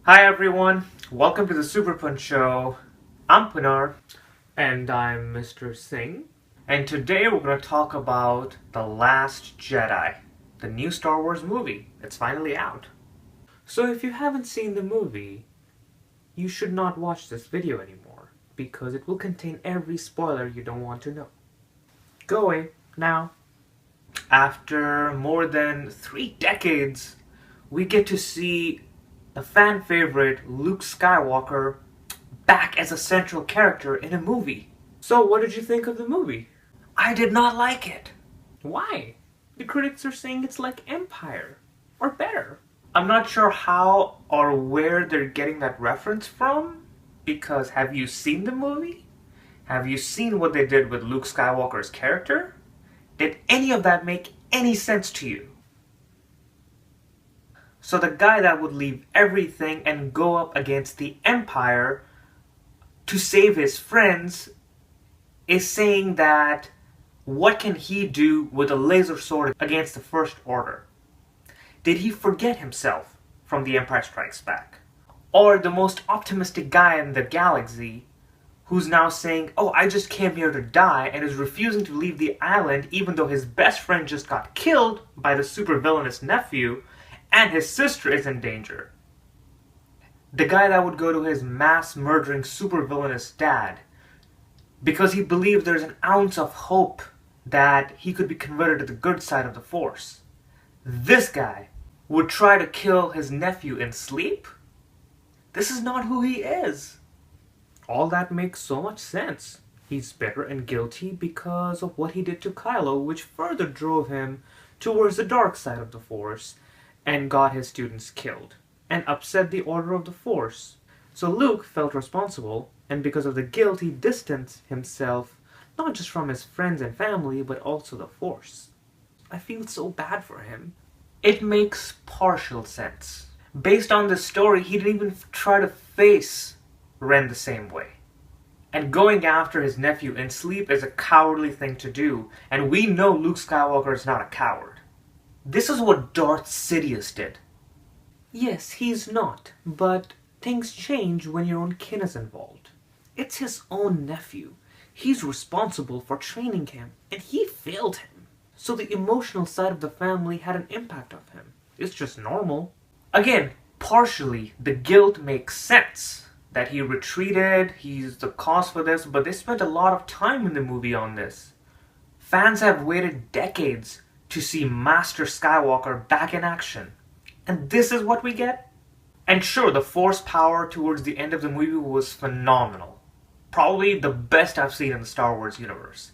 Hi everyone, welcome to the Super Punch Show. I'm Punar. And I'm Mr. Singh. And today we're going to talk about The Last Jedi, the new Star Wars movie. It's finally out. So if you haven't seen the movie, you should not watch this video anymore, because it will contain every spoiler you don't want to know. Go away, now. After more than 3 decades, we get to see the fan favorite Luke Skywalker back as a central character in a movie. So what did you think of the movie? I did not like it. Why? The critics are saying it's like Empire, or better. I'm not sure how or where they're getting that reference from, because have you seen the movie? Have you seen what they did with Luke Skywalker's character? Did any of that make any sense to you? So the guy that would leave everything and go up against the Empire to save his friends is saying that what can he do with a laser sword against the First Order? Did he forget himself from The Empire Strikes Back? Or the most optimistic guy in the galaxy who's now saying, oh, I just came here to die, and is refusing to leave the island even though his best friend just got killed by the super villainous nephew and his sister is in danger? The guy that would go to his mass murdering super villainous dad because he believed there's an ounce of hope that he could be converted to the good side of the Force. This guy would try to kill his nephew in sleep? This is not who he is. All that makes so much sense. He's bitter and guilty because of what he did to Kylo, which further drove him towards the dark side of the Force and got his students killed and upset the order of the Force. So Luke felt responsible, and because of the guilt he distanced himself not just from his friends and family, but also the Force. I feel so bad for him. It makes partial sense. Based on this story, he didn't even try to face Ren the same way. And going after his nephew in sleep is a cowardly thing to do, and we know Luke Skywalker is not a coward. This is what Darth Sidious did. Yes, he's not, but things change when your own kin is involved. It's his own nephew. He's responsible for training him, and he failed him. So the emotional side of the family had an impact on him. It's just normal. Again, partially, the guilt makes sense. That he retreated, he's the cause for this, but they spent a lot of time in the movie on this. Fans have waited decades to see Master Skywalker back in action. And this is what we get? And sure, the Force power towards the end of the movie was phenomenal. Probably the best I've seen in the Star Wars universe.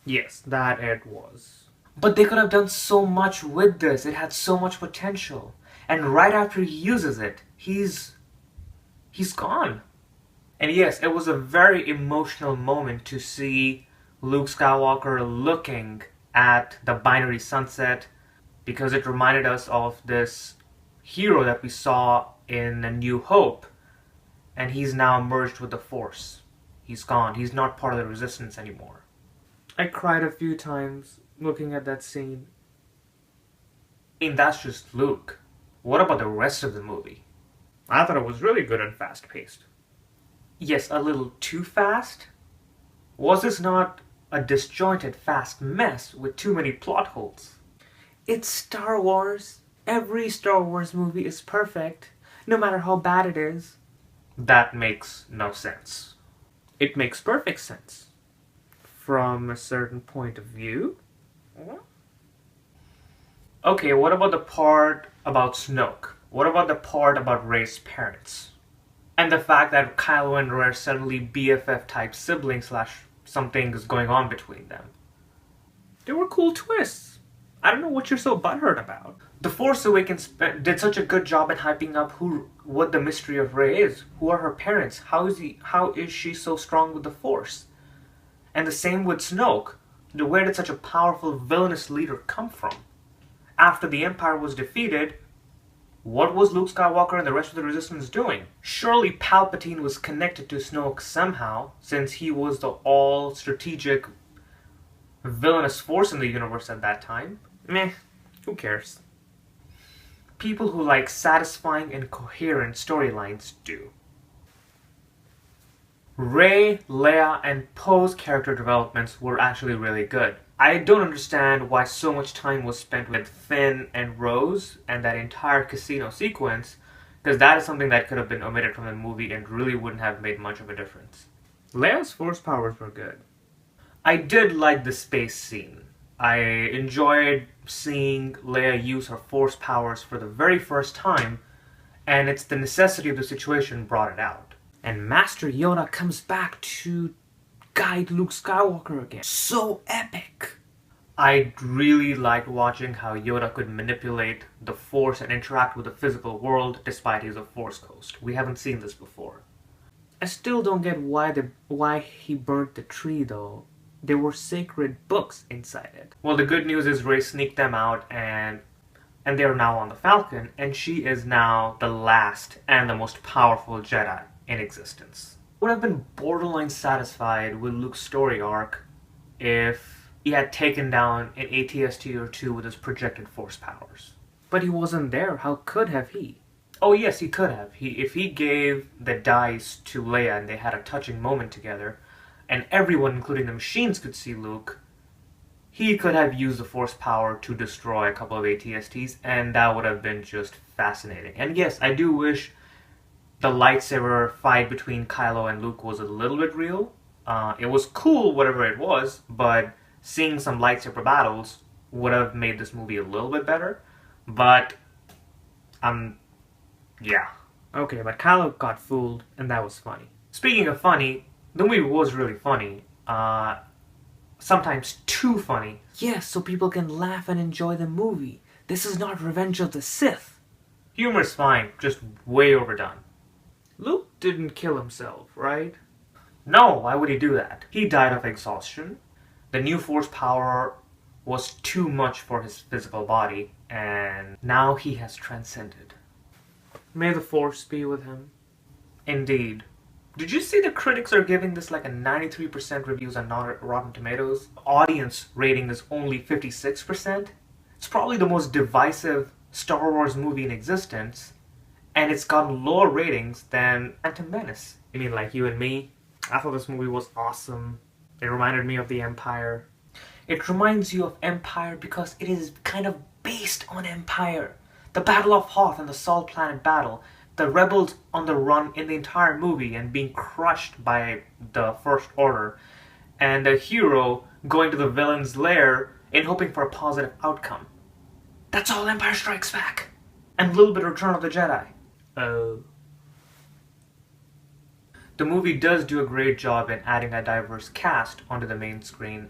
Yes, that it was. But they could have done so much with this. It had so much potential. And right after he uses it, he's gone. And yes, it was a very emotional moment to see Luke Skywalker looking at the binary sunset, because it reminded us of this hero that we saw in A New Hope, and he's now merged with the Force. He's gone. He's not part of the Resistance anymore. I cried a few times looking at that scene. And that's just Luke. What about the rest of the movie? I thought it was really good and fast-paced. Yes, a little too fast? Was this not a disjointed, fast mess with too many plot holes? It's Star Wars. Every Star Wars movie is perfect, no matter how bad it is. That makes no sense. It makes perfect sense. From a certain point of view. Okay, what about the part about Snoke? What about the part about Rey's parents? And the fact that Kylo and Rey are suddenly BFF-type siblings / something is going on between them. They were cool twists. I don't know what you're so butthurt about. The Force Awakens did such a good job at hyping up what the mystery of Rey is. Who are her parents? How is she so strong with the Force? And the same with Snoke. Where did such a powerful villainous leader come from? After the Empire was defeated, what was Luke Skywalker and the rest of the Resistance doing? Surely Palpatine was connected to Snoke somehow, since he was the all-strategic villainous force in the universe at that time. Meh, who cares? people who like satisfying and coherent storylines do. Rey, Leia, and Poe's character developments were actually really good. I don't understand why so much time was spent with Finn and Rose and that entire casino sequence, because that is something that could have been omitted from the movie and really wouldn't have made much of a difference. Leia's force powers were good. I did like the space scene. I enjoyed seeing Leia use her force powers for the very first time, and it's the necessity of the situation brought it out. And Master Yoda comes back to guide Luke Skywalker again. So epic! I really liked watching how Yoda could manipulate the Force and interact with the physical world despite he's a Force ghost. We haven't seen this before. I still don't get why he burnt the tree though. There were sacred books inside it. Well, the good news is Rey sneaked them out and they're now on the Falcon, and she is now the last and the most powerful Jedi in existence. Would have been borderline satisfied with Luke's story arc if he had taken down an AT-ST or two with his projected force powers. But he wasn't there. How could have he? Oh yes, he could have. If he gave the dice to Leia and they had a touching moment together, and everyone, including the machines, could see Luke, he could have used the force power to destroy a couple of AT-STs, and that would have been just fascinating. And yes, I do wish the lightsaber fight between Kylo and Luke was a little bit real. It was cool, whatever it was, but seeing some lightsaber battles would have made this movie a little bit better. But, yeah. Okay, but Kylo got fooled, and that was funny. Speaking of funny, the movie was really funny. Sometimes too funny. Yes, so people can laugh and enjoy the movie. This is not Revenge of the Sith. Humor's fine, just way overdone. Luke didn't kill himself, right? No, why would he do that? He died of exhaustion. The new force power was too much for his physical body, and now he has transcended. May the force be with him. Indeed. Did you see the critics are giving this like a 93% reviews on Rotten Tomatoes? Audience rating is only 56%. It's probably the most divisive Star Wars movie in existence, and it's gotten lower ratings than Phantom Menace. You mean like you and me? I thought this movie was awesome. It reminded me of the Empire. It reminds you of Empire because it is kind of based on Empire. The Battle of Hoth and the Salt Planet battle. The rebels on the run in the entire movie and being crushed by the First Order. And the hero going to the villain's lair and hoping for a positive outcome. That's all Empire Strikes Back. And a little bit of Return of the Jedi. Oh. The movie does do a great job in adding a diverse cast onto the main screen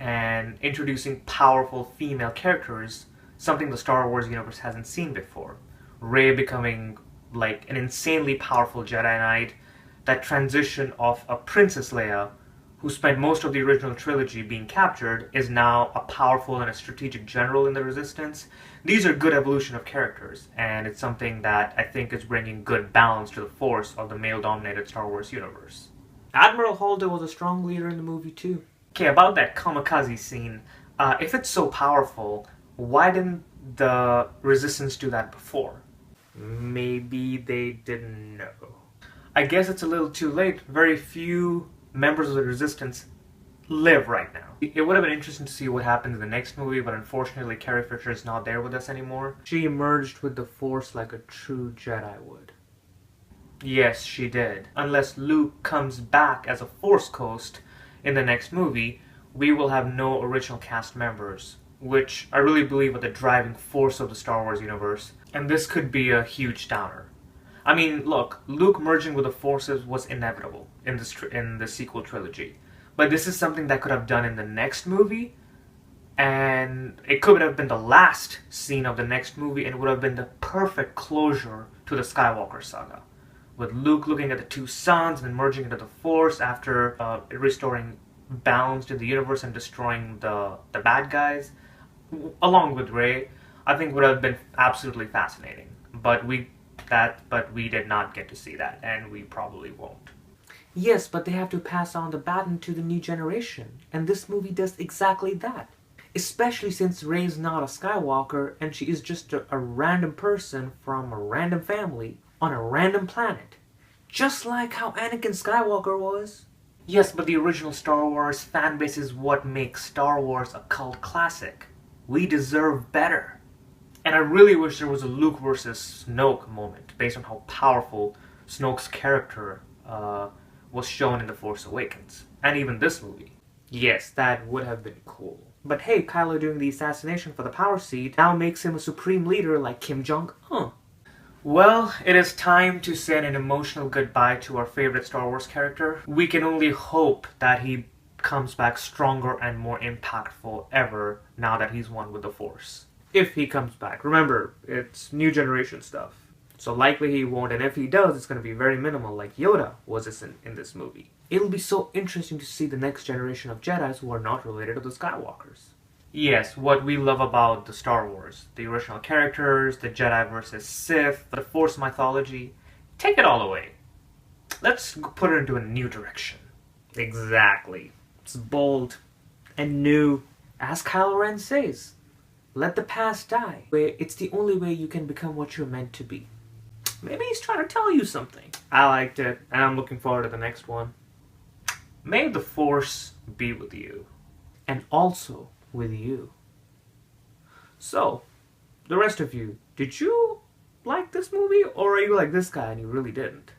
and introducing powerful female characters, something the Star Wars universe hasn't seen before. Rey becoming like an insanely powerful Jedi Knight, that transition of a Princess Leia, who spent most of the original trilogy being captured, is now a powerful and a strategic general in the Resistance. These are good evolution of characters, and it's something that I think is bringing good balance to the force of the male-dominated Star Wars universe. Admiral Holdo was a strong leader in the movie too. Okay, about that kamikaze scene, if it's so powerful, why didn't the Resistance do that before? Maybe they didn't know. I guess it's a little too late. Very few members of the Resistance live right now. It would have been interesting to see what happens in the next movie, but unfortunately Carrie Fisher is not there with us anymore. She emerged with the Force like a true Jedi would. Yes, she did. Unless Luke comes back as a Force ghost in the next movie, we will have no original cast members, which I really believe are the driving force of the Star Wars universe, and this could be a huge downer. I mean, look, Luke merging with the Forces was inevitable in the sequel trilogy, but this is something that could have done in the next movie, and it could have been the last scene of the next movie, and it would have been the perfect closure to the Skywalker saga, with Luke looking at the two suns and then merging into the Force after restoring balance in the universe and destroying the bad guys, along with Rey. I think would have been absolutely fascinating, but we did not get to see that, and we probably won't. Yes, but they have to pass on the baton to the new generation, and this movie does exactly that. Especially since Rey's not a Skywalker and she is just a random person from a random family on a random planet. Just like how Anakin Skywalker was. Yes, but the original Star Wars fanbase is what makes Star Wars a cult classic. We deserve better. And I really wish there was a Luke versus Snoke moment based on how powerful Snoke's character was shown in The Force Awakens. And even this movie. Yes, that would have been cool. But hey, Kylo doing the assassination for the power seat now makes him a supreme leader like Kim Jong-un. Well, it is time to say an emotional goodbye to our favorite Star Wars character. We can only hope that he comes back stronger and more impactful ever now that he's one with the Force. If he comes back. Remember, it's new generation stuff. So likely he won't, and if he does, it's going to be very minimal, like Yoda was in this movie. It'll be so interesting to see the next generation of Jedis who are not related to the Skywalkers. Yes, what we love about the Star Wars. The original characters, the Jedi versus Sith, the Force mythology. Take it all away. Let's put it into a new direction. Exactly. It's bold and new. As Kylo Ren says, let the past die. It's the only way you can become what you're meant to be. Maybe he's trying to tell you something. I liked it, and I'm looking forward to the next one. May the Force be with you. And also with you. So, the rest of you, did you like this movie, or are you like this guy and you really didn't?